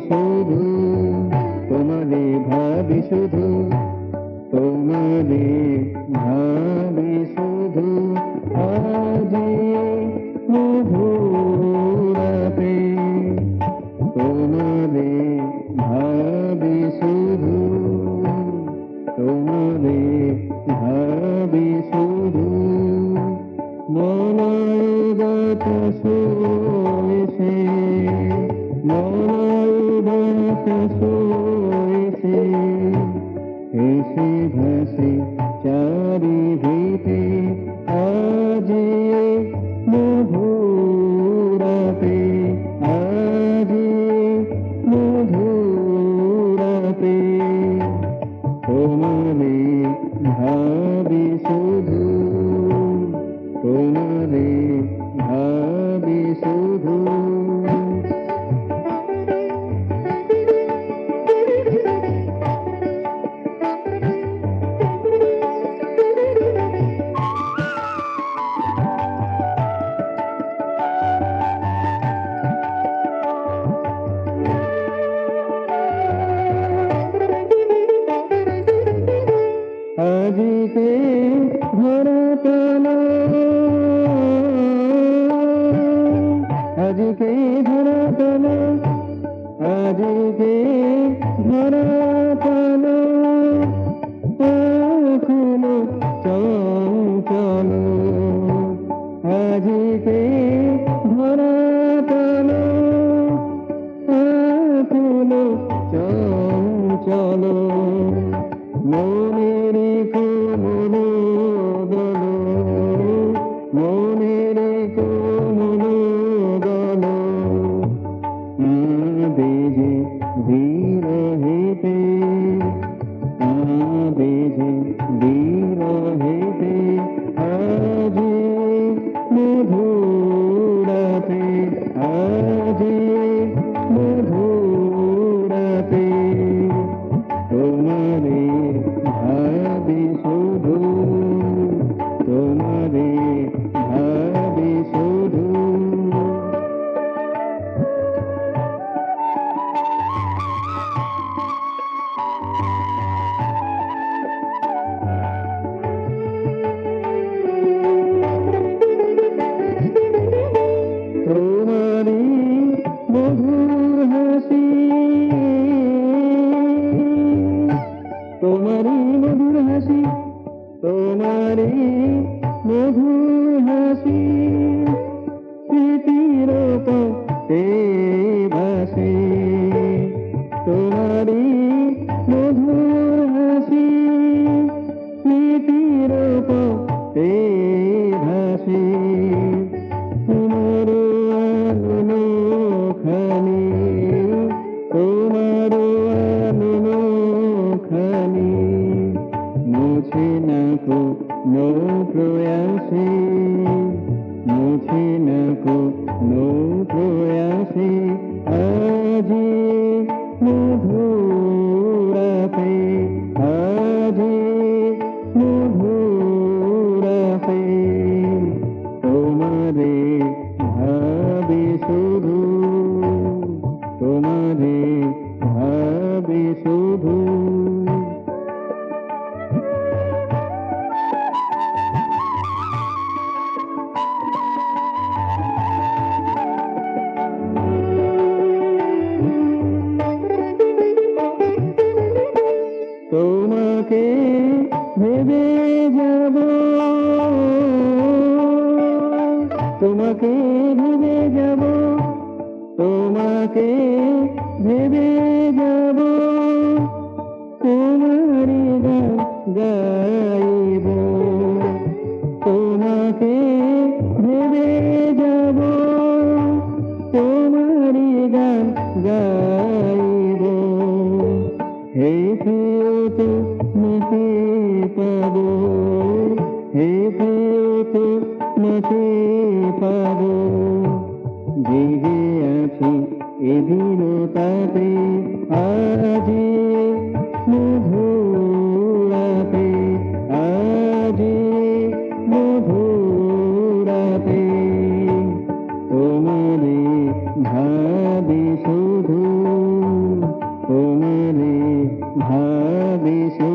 শুধু তোমারে ভাবি শুধু তোমারে ভাবি শুধু আজ মধুরাতে তোমারে ভাবি শুধু তোমারে ভাবি শুধু মনায় বাতাস এসে মনায় বাতাস এসে এসে ভাসে চারিদিকে আজ মধুরাতে আজ মধুরাতে তোমারে ভাবি শুধু তোমারে ভাবি শুধু আজিকে ধরা পেলো আজিকে ধরা পেলো আজিকে ধরা পেলো এখনো চঞ্চল আজিকে ধরা পেলো এখনো চঞ্চল মনের কোমল দল মনের কোমল দল বেজে বিরহেতে বেজে বিরহেতে আজ মধুরাতে আজ মধুরাতে তোমারে ভাবি শুধু তোমারে ভাবি শুধু তোমারি মধুর হাসি তোমারি মধুর হাসি তোমারি মধুর হাসি স্মৃতির পথে ভাসে তোমারি মধুর হাসি স্মৃতির পথে ভাসে তোমার আলো খানি তোমার আলো খানি মুছে না কো নো প্রয়াসে মুছে না কো নো প্রয়াসে আজ মধুরাতে আজ মধুরাতে তোমারে ভাবি শুধু তোমারে ভাবি শুধু তোমাকে ভেবে যাব তোমাকে ভেবে যাব তোমাকে ভেবে যাব তোমারি গান গাইব তোমাকে ভেবে যাব তোমারি গান গাইব হে প্রিয় তোমাকে পাবো হে প্রিয় তোমাকে পাবো জেগে আছি এদিনতাতে আজ মধুরাতে আজ মধুরাতে তোমারে ভাবি শুধু ভাবি সে